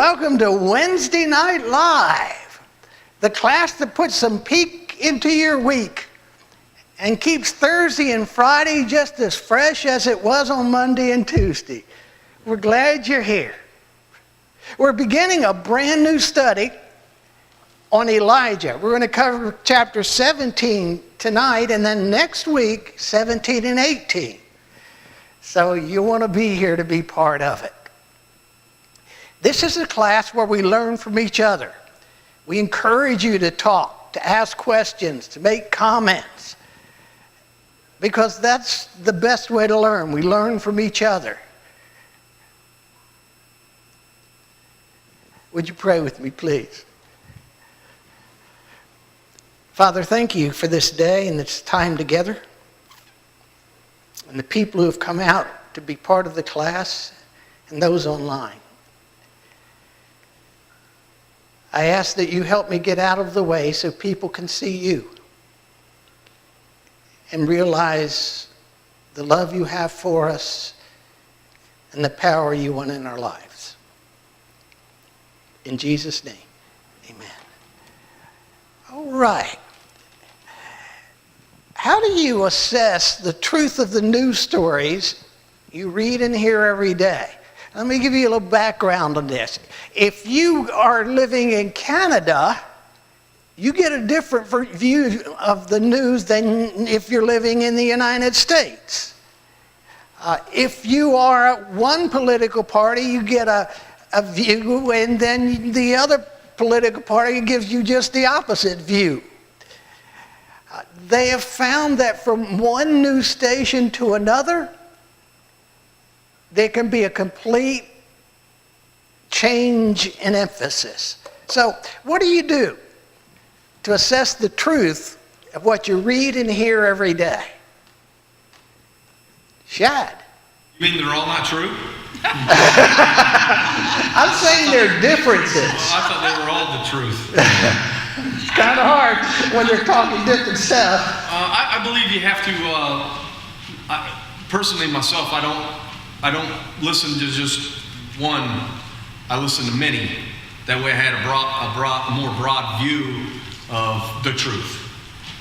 Welcome to Wednesday Night Live, the class that puts some peek into your week and keeps Thursday and Friday just as fresh as it was on Monday and Tuesday. We're glad you're here. We're beginning a brand new study on Elijah. We're going to cover chapter 17 tonight, and then next week, 17 and 18. So you want to be here to be part of it. This is a class where we learn from each other. We encourage you to talk, to ask questions, to make comments, because that's the best way to learn. We learn from each other. Would you pray with me, please? Father, thank you for this day and this time together, and the people who have come out to be part of the class and those online. I ask that you help me get out of the way so people can see you and realize the love you have for us and the power you want in our lives. In Jesus' name, amen. All right. How do you assess the truth of the news stories you read and hear every day? Let me give you a little background on this. If you are living in Canada, you get a different view of the news than if you're living in the United States. If you are at one political party, you get a view, and then the other political party gives you just the opposite view. They have found that from one news station to another, there can be a complete change in emphasis. So what do you do to assess the truth of what you read and hear every day? Shad. You mean they're all not true? I'm saying there are differences. Well, I thought they were all the truth. It's kind of hard when they're talking different stuff. I believe you have to, personally myself, I don't listen to just one, I listen to many. That way I had a more broad view of the truth.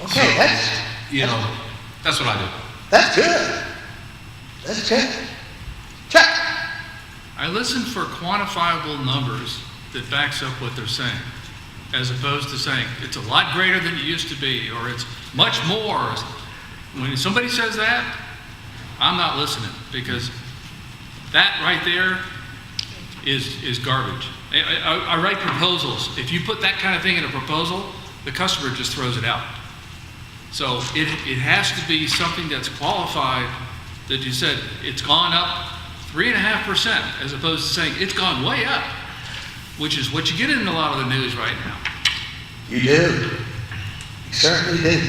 Okay, So, that's what I do. That's good. That's good. Check. I listen for quantifiable numbers that backs up what they're saying, as opposed to saying it's a lot greater than it used to be, or it's much more. When somebody says that, I'm not listening, because that right there is garbage. I write proposals. If you put that kind of thing in a proposal, the customer just throws it out. So it has to be something that's qualified, that you said it's gone up 3.5%, as opposed to saying it's gone way up, which is what you get in a lot of the news right now. You do. You certainly do.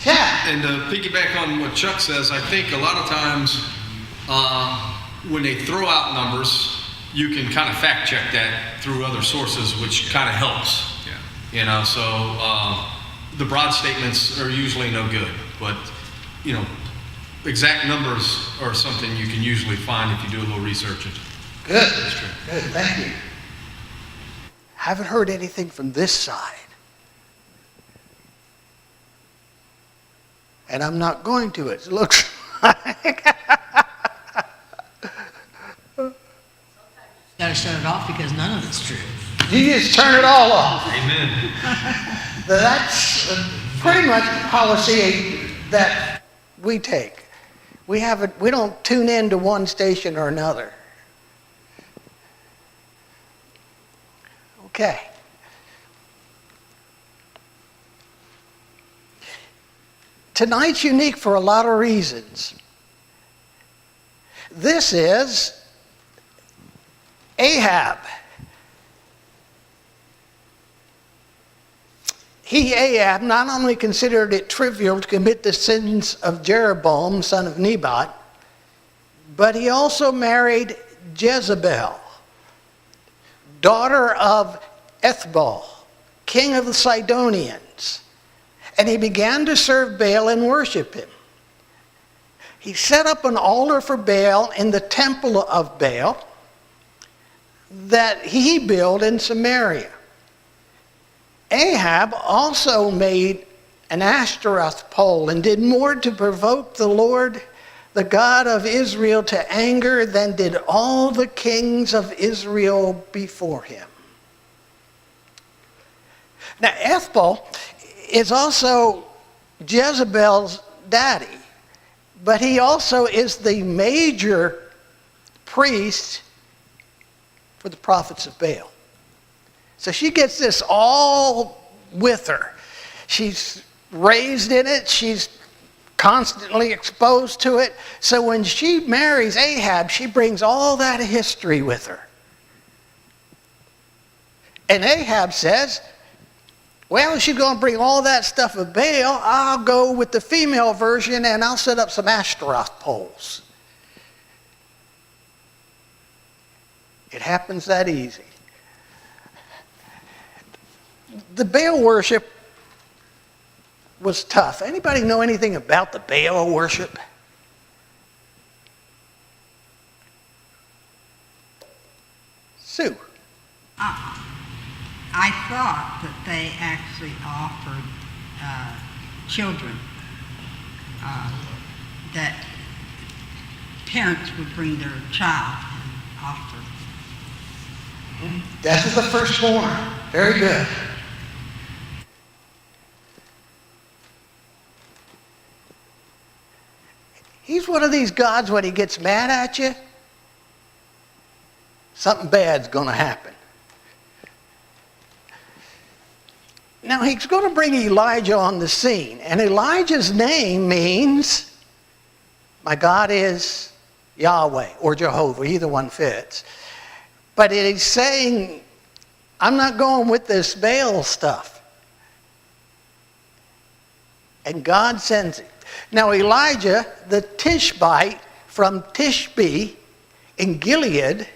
Yeah. And to piggyback on what Chuck says, I think a lot of times when they throw out numbers, you can kind of fact check that through other sources, which kind of helps. Yeah. So the broad statements are usually no good, but exact numbers are something you can usually find if you do a little research. Good. That's true. Good. Thank you. Haven't heard anything from this side. And I'm not going to. It looks like. You got to shut it off because none of it's true. You just turn it all off. Amen. That's pretty much the policy that we take. We don't tune in to one station or another. Okay. Tonight's unique for a lot of reasons. This is Ahab. Ahab, not only considered it trivial to commit the sins of Jeroboam, son of Nebat, but he also married Jezebel, daughter of Ethbaal, king of the Sidonians, and he began to serve Baal and worship him. He set up an altar for Baal in the temple of Baal, that he built in Samaria. Ahab also made an Ashtaroth pole and did more to provoke the Lord, the God of Israel, to anger than did all the kings of Israel before him. Now, Ethbaal is also Jezebel's daddy, but he also is the major priest for the prophets of Baal. So she gets this all with her. She's raised in it. She's constantly exposed to it. So when she marries Ahab, she brings all that history with her. And Ahab says, well, if she's going to bring all that stuff of Baal, I'll go with the female version and I'll set up some Ashtaroth poles. It happens that easy. The Baal worship was tough. Anybody know anything about the Baal worship? Sue. I thought that they actually offered children, that parents would bring their child and offer. Death of the firstborn. Very good. He's one of these gods, when he gets mad at you, something bad's going to happen. Now, he's going to bring Elijah on the scene. And Elijah's name means, my God is Yahweh or Jehovah. Either one fits. But he's saying, I'm not going with this Baal stuff. And God sends him. Now, Elijah, the Tishbite from Tishbe in Gilead,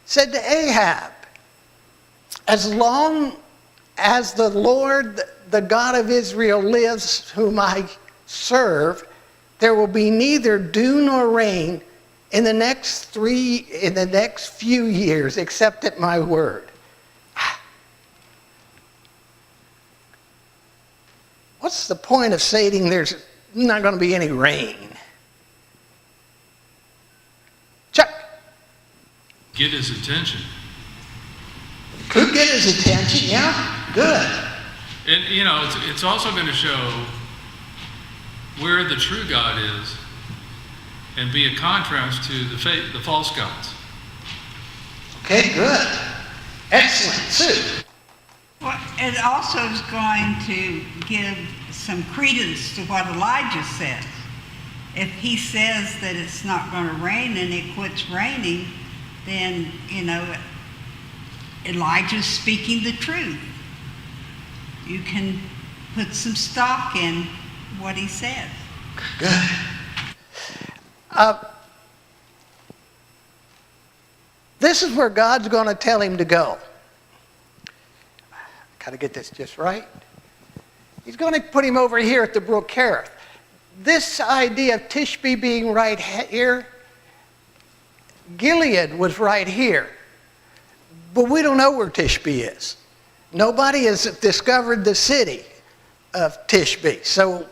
said to Ahab, as long as the Lord, the God of Israel, lives, whom I serve, there will be neither dew nor rain in the next few years, except at my word. What's the point of saying there's not going to be any rain? Chuck. Get his attention. Could get his attention, yeah. Good. And, you know, it's also going to show where the true God is and be a contrast to the false gods. Okay, good. Excellent. Sue. Well, it also is going to give some credence to what Elijah says. If he says that it's not going to rain and it quits raining, then, you know, Elijah's speaking the truth. You can put some stock in what he says. Good. This is where God's going to tell him to go. Got to get this just right. He's going to put him over here at the brook Kerith. This idea of Tishbe being right here, Gilead was right here. But we don't know where Tishbe is. Nobody has discovered the city of Tishbe. So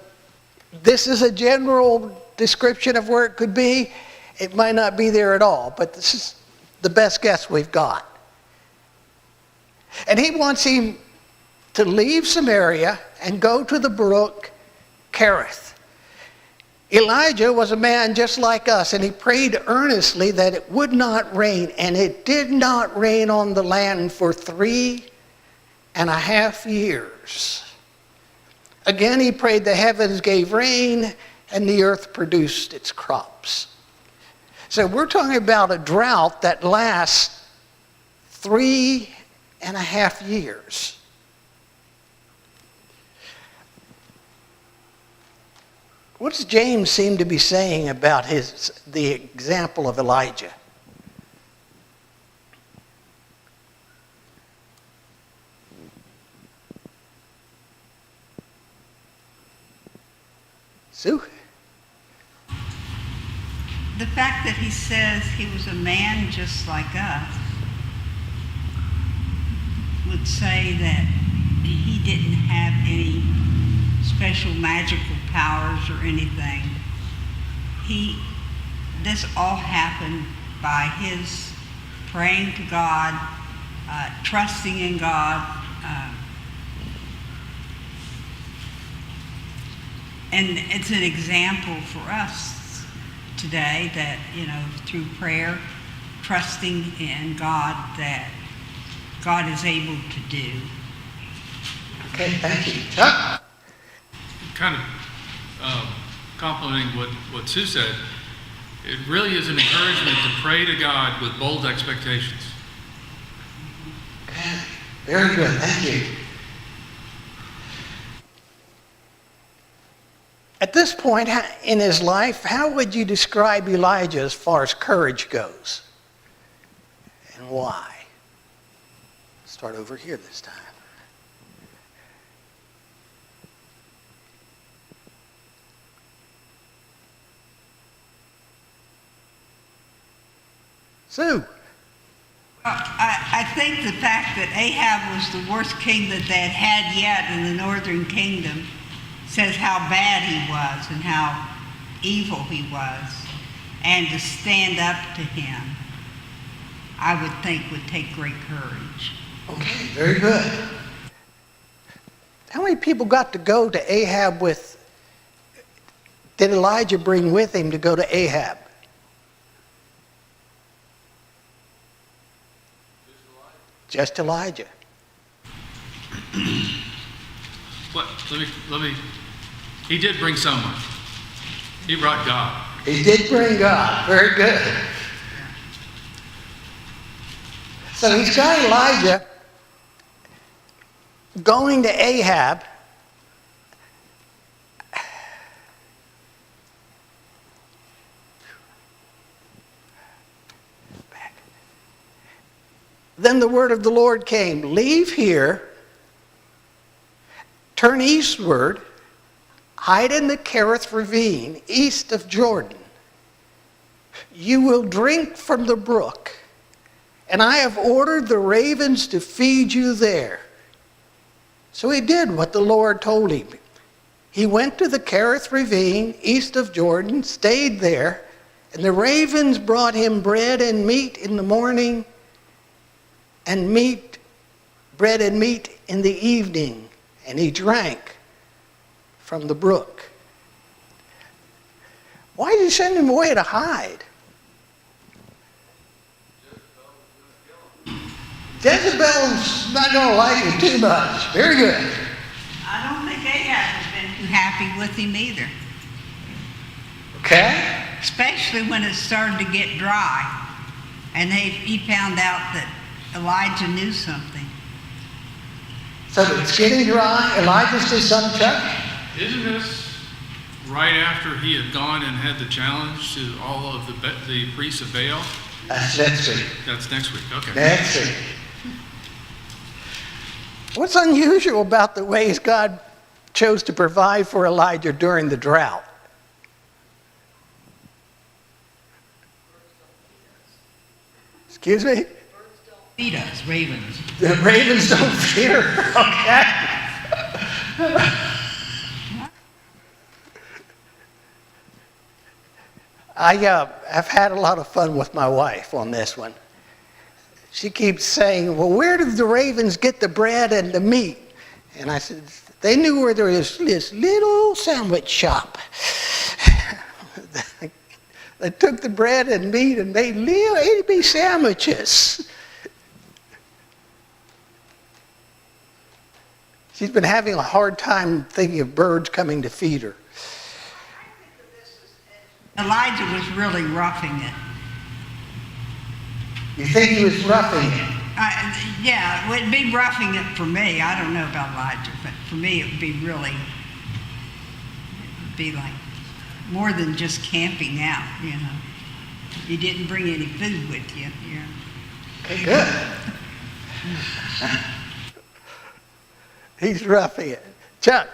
this is a general description of where it could be. It might not be there at all, but this is the best guess we've got. And he wants him to leave Samaria and go to the brook Kerith. Elijah was a man just like us, and he prayed earnestly that it would not rain, and it did not rain on the land for 3.5 years. Again, he prayed, the heavens gave rain, and the earth produced its crops. So we're talking about a drought that lasts 3.5 years. What does James seem to be saying about the example of Elijah? Sue? The fact that he says he was a man just like us would say that he didn't have any special magical powers or anything. This all happened by his praying to God, trusting in God, and it's an example for us today that, through prayer, trusting in God, that God is able to do. Okay, thank you. Chuck? Kind of complimenting what Sue said, it really is an encouragement to pray to God with bold expectations. Okay, very good, thank you. At this point in his life, how would you describe Elijah as far as courage goes? And why? Start over here this time. Sue? I think the fact that Ahab was the worst king that they had yet in the northern kingdom says how bad he was and how evil he was. And to stand up to him, I would think would take great courage. Okay, very good. How many people got to go to Ahab did Elijah bring with him to go to Ahab? Just Elijah. He did bring someone. He brought God. He did bring God. Very good. So he's got Elijah going to Ahab. Then the word of the Lord came, leave here, turn eastward, hide in the Kerith ravine, east of Jordan. You will drink from the brook, and I have ordered the ravens to feed you there. So he did what the Lord told him. He went to the Kerith ravine, east of Jordan, stayed there, and the ravens brought him bread and meat in the morning, and bread and meat in the evening, and he drank from the brook. Why did he send him away to hide? Jezebel's not going to like him too much. Very good. I don't think Ahab has been too happy with him either, Okay. especially when it started to get dry, and he found out that Elijah knew something. So it's getting dry. Elijah's did something, Chuck? Isn't this right after he had gone and had the challenge to all of the priests of Baal? That's next week. That's next week. Okay. Next week. What's unusual about the ways God chose to provide for Elijah during the drought? Excuse me? Feed us, ravens. The ravens don't fear. Okay. I've had a lot of fun with my wife on this one. She keeps saying, well, where did the ravens get the bread and the meat? And I said, they knew where there was this little sandwich shop. They took the bread and meat and made little itty-bitty sandwiches. She's been having a hard time thinking of birds coming to feed her. Elijah was really roughing it. You think he was roughing it? Yeah, it would be roughing it for me. I don't know about Elijah, but for me it would be really, like more than just camping out, You didn't bring any food with you, Okay, good. He's roughing it. Chuck.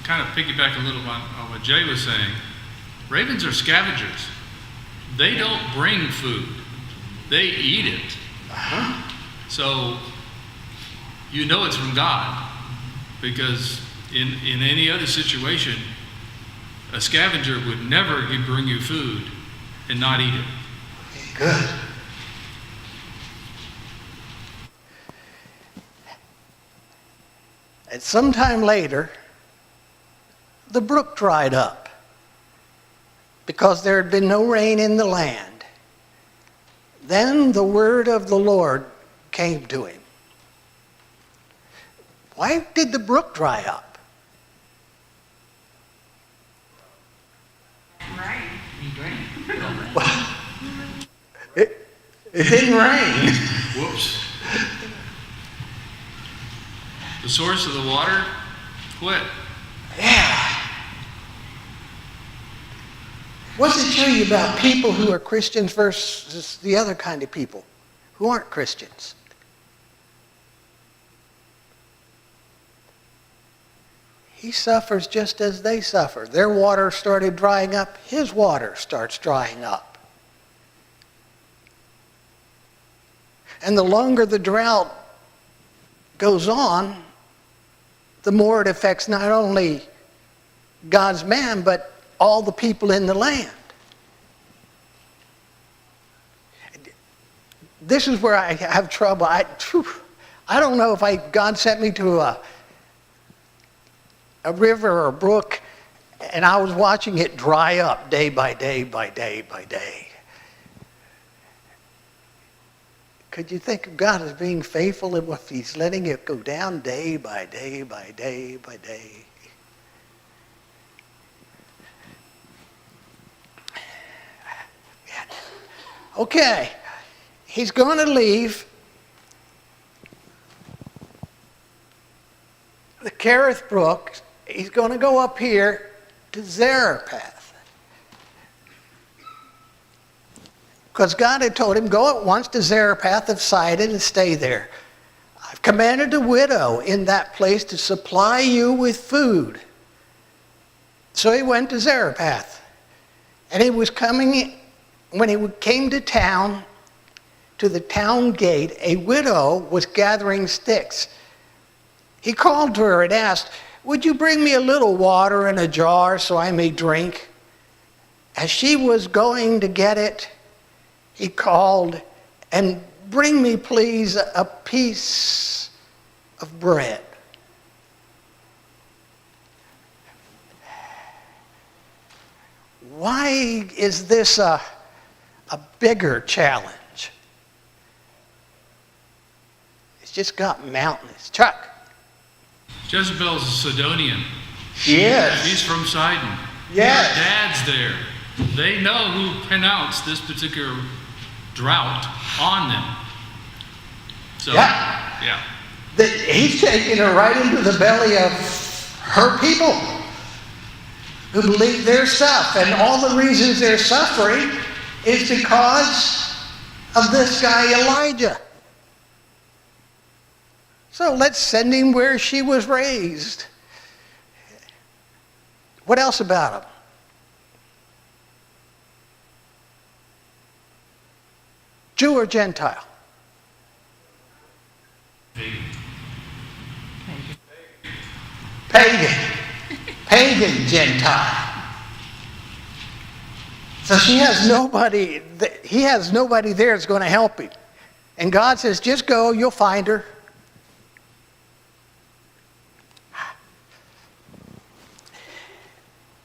Kind of piggyback a little on what Jay was saying. Ravens are scavengers. They don't bring food. They eat it. So you know it's from God. Because in any other situation, a scavenger would never bring you food and not eat it. Good. And sometime later, the brook dried up because there had been no rain in the land. Then the word of the Lord came to him. Why did the brook dry up? Right. Well, it didn't rain. Whoops. The source of the water quit. Yeah. What's it tell you about people who are Christians versus the other kind of people who aren't Christians? He suffers just as they suffer. Their water started drying up. His water starts drying up. And the longer the drought goes on, the more it affects not only God's man, but all the people in the land. This is where I have trouble. I don't know if God sent me to a river or a brook, and I was watching it dry up day by day by day by day. Could you think of God as being faithful if he's letting it go down day by day by day by day? Okay, he's going to leave the Kerith Brook. He's going to go up here to Zarephath. Because God had told him, go at once to Zarephath of Sidon and stay there. I've commanded a widow in that place to supply you with food. So he went to Zarephath. And he was coming, when he came to town, to the town gate, a widow was gathering sticks. He called to her and asked, would you bring me a little water in a jar so I may drink? As she was going to get it, he called, and bring me please a piece of bread. Why is this a bigger challenge? It's just got mountains. Chuck. Jezebel's a Sidonian. Yes. She's from Sidon. Yes. Her dad's there. They know who pronounced this particular drought on them. So, yeah. He's taking her right into the belly of her people who believe their stuff. And all the reasons they're suffering is because of this guy Elijah. So let's send him where she was raised. What else about him? Jew or Gentile? Pagan. Pagan Gentile. So he has nobody there that's going to help him. And God says, just go, you'll find her.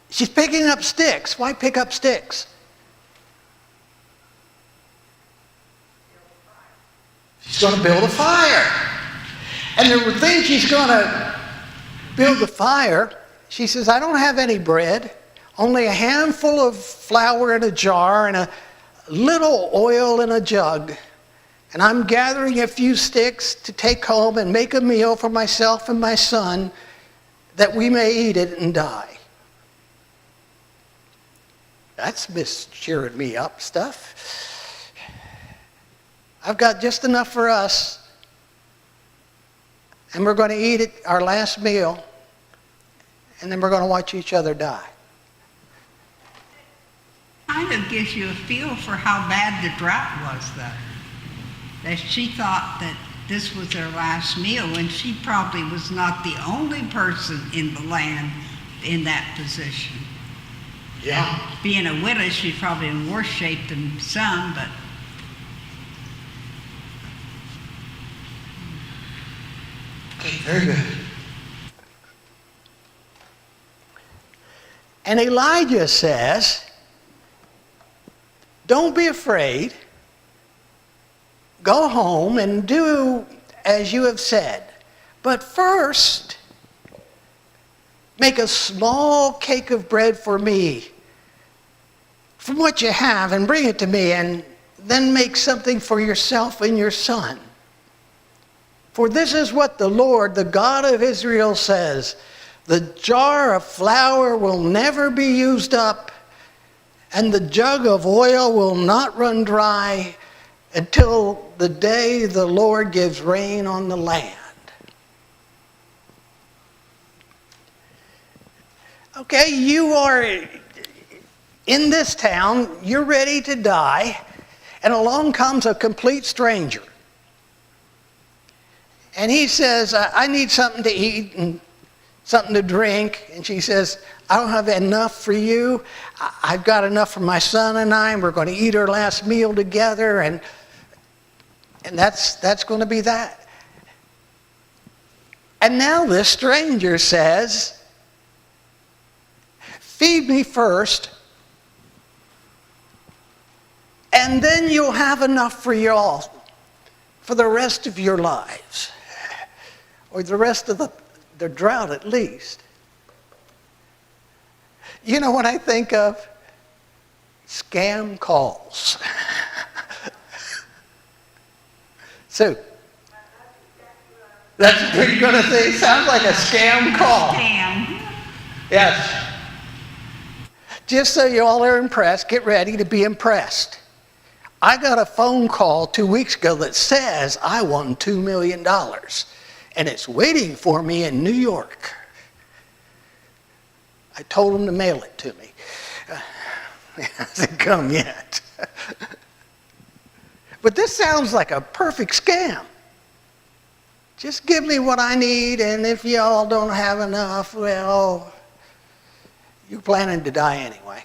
She's picking up sticks. Why pick up sticks? She's going to build a fire. And the thing she's going to build the fire, she says, I don't have any bread, only a handful of flour in a jar and a little oil in a jug. And I'm gathering a few sticks to take home and make a meal for myself and my son that we may eat it and die. That's cheering me up stuff. I've got just enough for us. And we're going to eat it, our last meal. And then we're going to watch each other die. Kind of gives you a feel for how bad the drought was, though. That she thought that this was their last meal, and she probably was not the only person in the land in that position. Yeah. Being a widow, she's probably in worse shape than some, but Very good. And Elijah says, don't be afraid. Go home and do as you have said. But first, make a small cake of bread for me from what you have and bring it to me, and then make something for yourself and your son. For this is what the Lord, the God of Israel, says. The jar of flour will never be used up, and the jug of oil will not run dry until the day the Lord gives rain on the land. Okay, you are in this town, you're ready to die, and along comes a complete stranger. And he says, I need something to eat and something to drink. And she says, I don't have enough for you. I've got enough for my son and I, and we're going to eat our last meal together, and that's going to be that. And now this stranger says, feed me first, and then you'll have enough for you all for the rest of your lives, or the rest of the drought at least. You know what I think of? Scam calls. So, that's what you're going to say? Sounds like a scam call. damn. Yes. Just so you all are impressed, get ready to be impressed. I got a phone call 2 weeks ago that says I won $2 million, and it's waiting for me in New York. I told them to mail it to me. It hasn't come yet. But this sounds like a perfect scam. Just give me what I need, and if y'all don't have enough, well, you're planning to die anyway.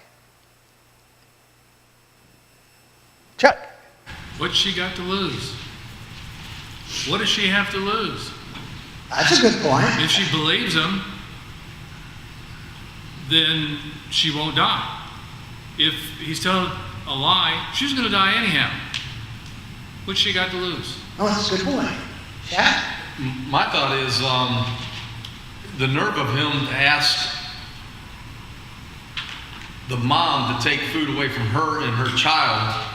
Chuck. What's she got to lose? What does she have to lose? That's a good point. If she believes him, then she won't die. If he's telling a lie, she's going to die anyhow. What's she got to lose? Oh, that's a good point. Yeah. My thought is the nerve of him to ask the mom to take food away from her and her child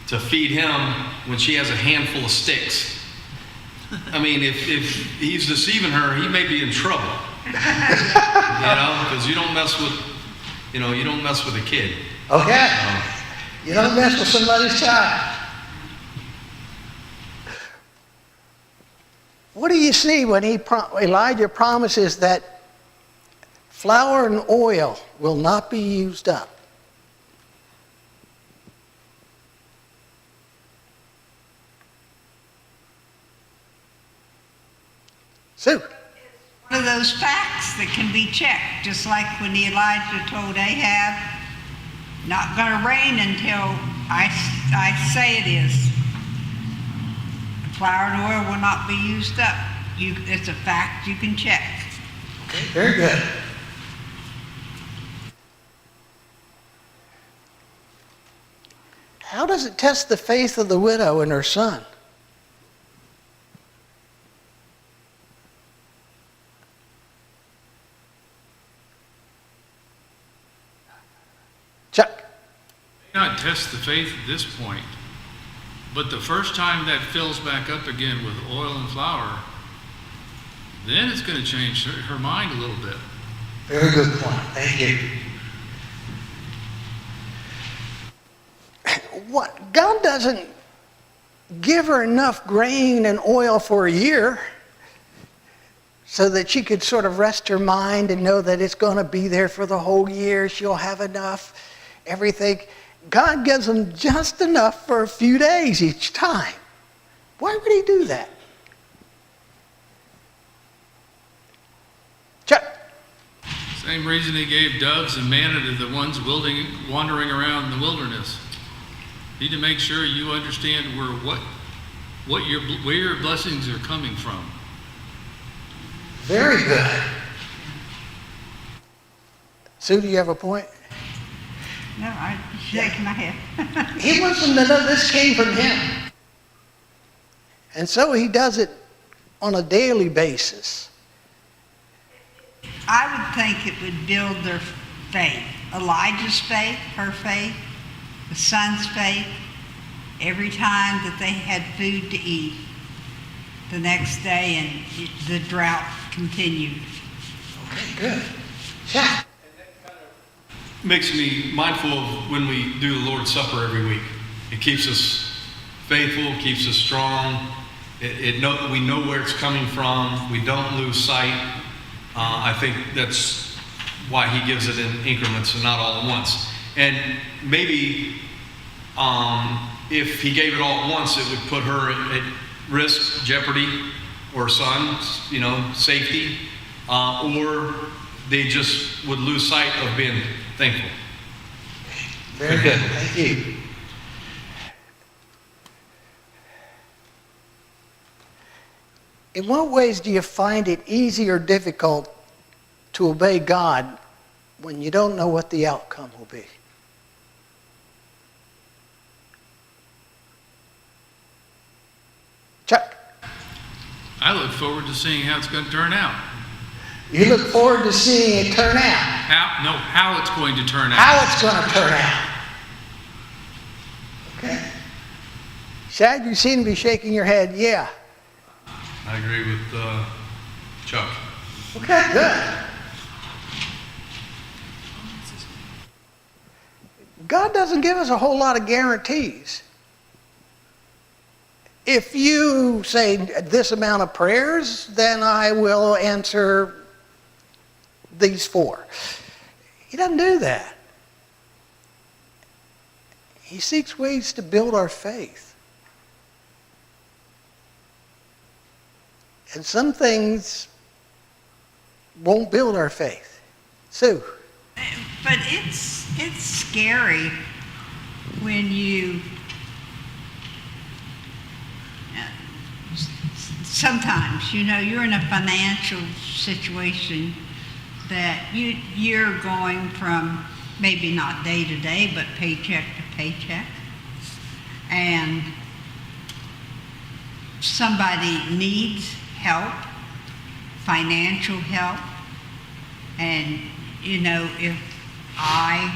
to feed him when she has a handful of sticks. I mean, if he's deceiving her, he may be in trouble. Because you don't mess with a kid. Okay. You don't mess with somebody's child. What do you see when Elijah promises that flour and oil will not be used up? Sue. One of those facts that can be checked, just like when Elijah told Ahab, not going to rain until I say it is. Flour and oil will not be used up. It's a fact you can check. Okay, very good. How does it test the faith of the widow and her son? Chuck. May not test the faith at this point, but the first time that fills back up again with oil and flour, then it's going to change her mind a little bit. Very good point. Thank you. What? God doesn't give her enough grain and oil for a year so that she could sort of rest her mind and know that it's going to be there for the whole year. She'll have enough, everything. God gives them just enough for a few days each time. Why would he do that? Same reason he gave doves and manna to the ones wandering around in the wilderness. You need to make sure you understand where your blessings are coming from. Very good. Sue, do you have a point? No, I'm shaking my head. He wants them to know this came from him. And so he does it on a daily basis. I would think it would build their faith. Elijah's faith, her faith, the son's faith. Every time that they had food to eat, the next day, and the drought continued. Okay, good. Yeah. Makes me mindful of when we do the Lord's Supper every week. It keeps us faithful, keeps us strong. We know where it's coming from. We don't lose sight. I think that's why he gives it in increments and not all at once. And maybe if he gave it all at once, it would put her at risk, jeopardy, or son, safety, or they just would lose sight of being thankful. Very good. Thank you. In what ways do you find it easy or difficult to obey God when you don't know what the outcome will be? Chuck, I look forward to seeing how it's going to turn out. you look forward to seeing it turn out. How it's going to turn out. How it's going to turn out. Okay. Shad, you seem to be shaking your head. Yeah. I agree with Chuck. Okay, good. God doesn't give us a whole lot of guarantees. If you say this amount of prayers, then I will answer these 4. He doesn't do that. He seeks ways to build our faith. And some things won't build our faith. Sue. But it's scary when you sometimes you're in a financial situation that you're going from maybe not day to day but paycheck to paycheck, and somebody needs help, financial help, and if I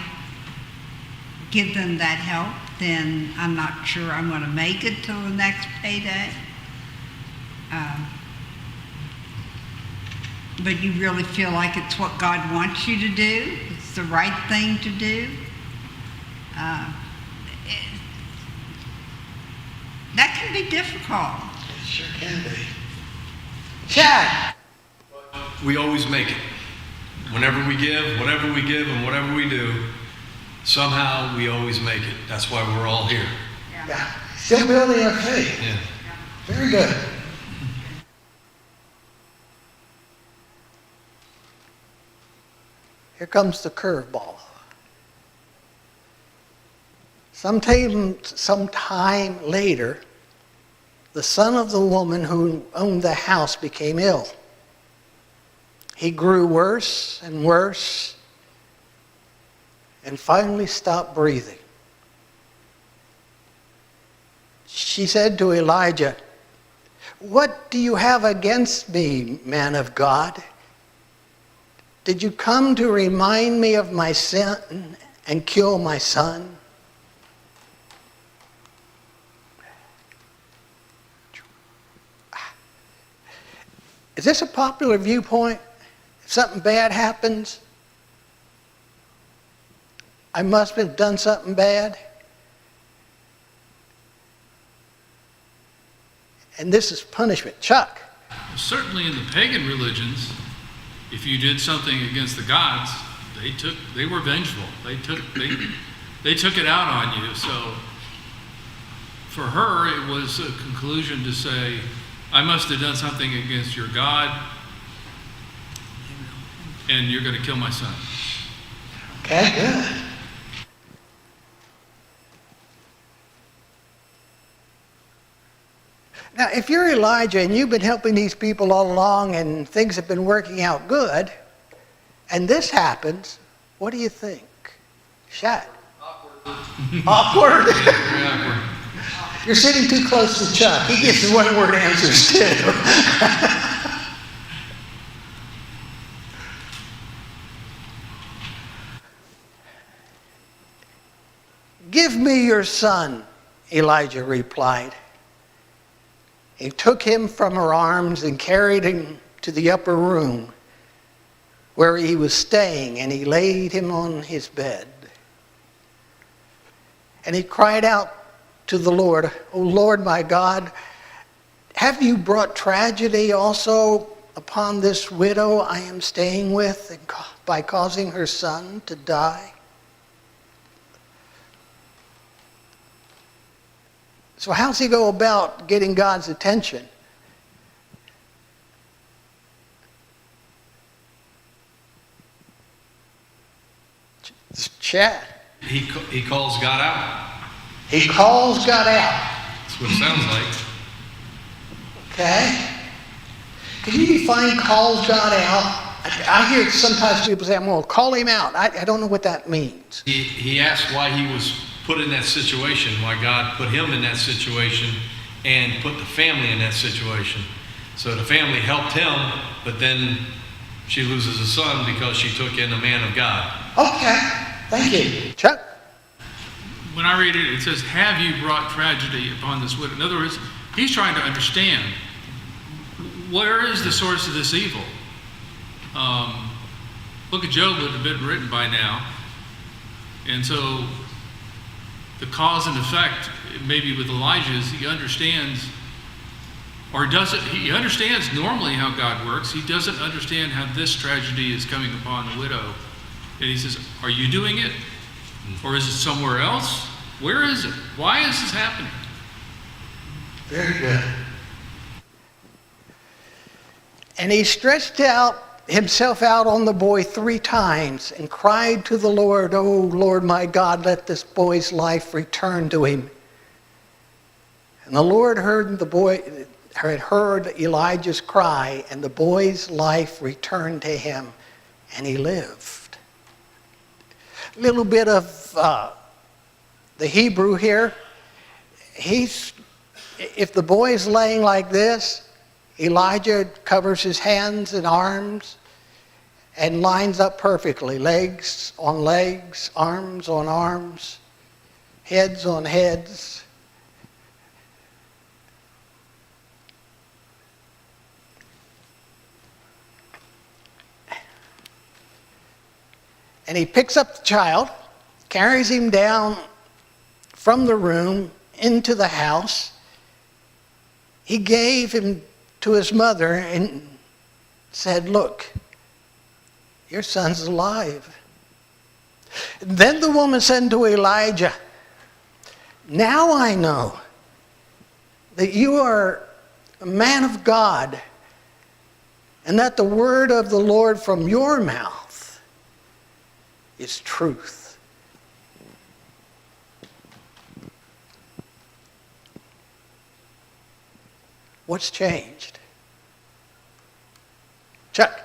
give them that help, then I'm not sure I'm going to make it till the next payday. But you really feel like it's what God wants you to do. It's the right thing to do. That can be difficult. It sure can be. Chad. We always make it. Whenever we give, whatever we give, and whatever we do, somehow we always make it. That's why we're all here. Yeah. Still building our faith. Yeah. Very good. Here comes the curveball. Sometime later, the son of the woman who owned the house became ill. He grew worse and worse and finally stopped breathing. She said to Elijah, "What do you have against me, man of God? Did you come to remind me of my sin and kill my son?" Is this a popular viewpoint? If something bad happens, I must have done something bad? And this is punishment. Chuck. Certainly in the pagan religions, if you did something against the gods, they were vengeful. They took it out on you. So for her, it was a conclusion to say, I must have done something against your God. and you're going to kill my son. Okay, good. Now, if you're Elijah and you've been helping these people all along and things have been working out good, and this happens, what do you think? Shut. Awkward. Very awkward. You're sitting too close to Chuck. He gives one-word answers too. Give me your son, Elijah replied. He took him from her arms and carried him to the upper room where he was staying, and he laid him on his bed. And he cried out to the Lord, "O Lord my God, have you brought tragedy also upon this widow I am staying with by causing her son to die?" So how's he go about getting God's attention? Chad. He calls God out. He calls God out. That's what it sounds like. Okay? Can you define calls God out? I hear sometimes people say, well, call him out. I don't know what that means. He asked why he was put in that situation, why God put him in that situation and put the family in that situation. So the family helped him, but then she loses a son because she took in a man of God. Okay. Thank you. Chuck? When I read it, it says, have you brought tragedy upon this widow? In other words, he's trying to understand, where is the source of this evil? Book of Job would have been written by now. And so the cause and effect, maybe with Elijah, is he understands, or doesn't, he understands normally how God works. He doesn't understand how this tragedy is coming upon the widow. And he says, are you doing it? Or is it somewhere else? Where is it? Why is this happening? Very good. And he stretched out himself out on the boy 3 times and cried to the Lord, "O Lord my God, let this boy's life return to him." And the Lord had heard Elijah's cry, and the boy's life returned to him, and he lived. A little bit of the Hebrew here. If the boy is laying like this, Elijah covers his hands and arms and lines up perfectly. Legs on legs, arms on arms, heads on heads. And he picks up the child, carries him down from the room into the house. He gave him to his mother and said, "Look, your son's alive." Then the woman said to Elijah, "Now I know that you are a man of God, and that the word of the Lord from your mouth is truth." What's changed? Chuck?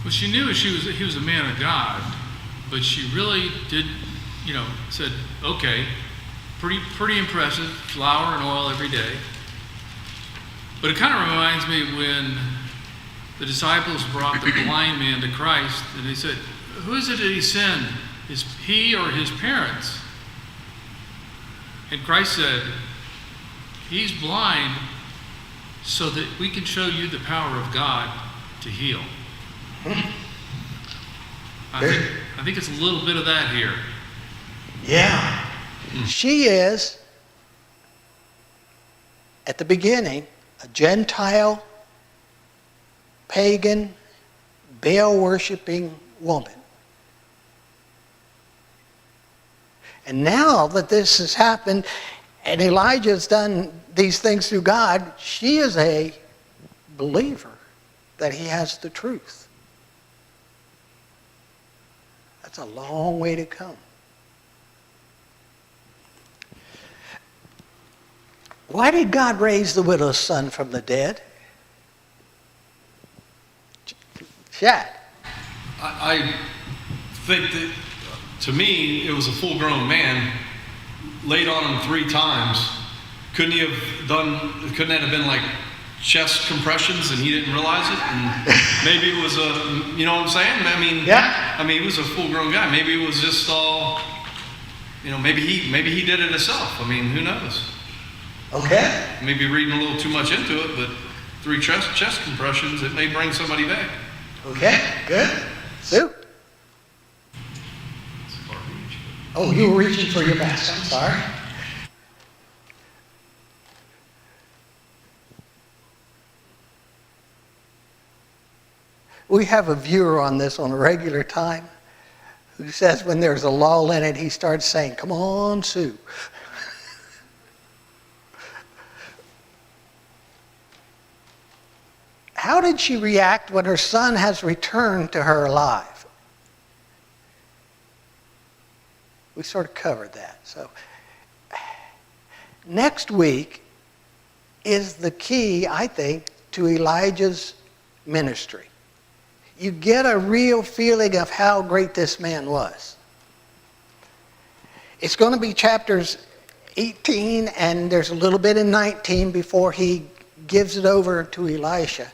Well, she knew he was a man of God, but she really did, said, okay, pretty impressive, flour and oil every day. But it kind of reminds me when the disciples brought the blind man to Christ, and they said, who is it that he sent? Is he or his parents? And Christ said, he's blind so that we can show you the power of God to heal. I think it's a little bit of that here. Yeah. She is, at the beginning, a Gentile, pagan, Baal-worshiping woman. And now that this has happened, and Elijah's done these things through God, she is a believer that he has the truth. That's a long way to come. Why did God raise the widow's son from the dead? Shad. I think that, to me, it was a full-grown man, laid on him 3 times. Couldn't that have been like chest compressions and he didn't realize it? And maybe it was you know what I'm saying? I mean, Yeah. I mean, he was a full-grown guy. Maybe it was just all, maybe he did it himself. I mean, who knows? Okay. Maybe reading a little too much into it, but 3 chest compressions, it may bring somebody back. Okay, good. Sue? Oh, you were reaching for your mask. I'm sorry. We have a viewer on this on a regular time who says when there's a lull in it, he starts saying, "Come on, Sue." How did she react when her son has returned to her alive? We sort of covered that. So next week is the key, I think, to Elijah's ministry. You get a real feeling of how great this man was. It's going to be chapters 18, and there's a little bit in 19 before he gives it over to Elisha.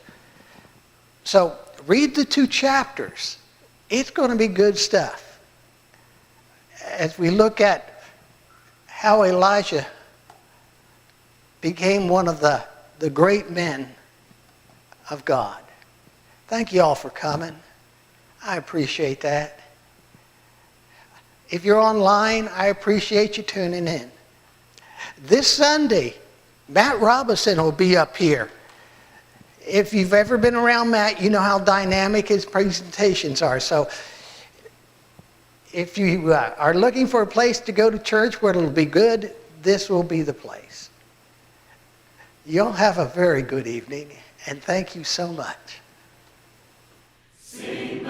So read the 2 chapters. It's going to be good stuff. As we look at how Elijah became one of the great men of God. Thank you all for coming. I appreciate that. If you're online, I appreciate you tuning in. This Sunday, Matt Robinson will be up here. If you've ever been around Matt, you know how dynamic his presentations are. So if you are looking for a place to go to church where it'll be good, this will be the place. You'll have a very good evening, and thank you so much. Sing the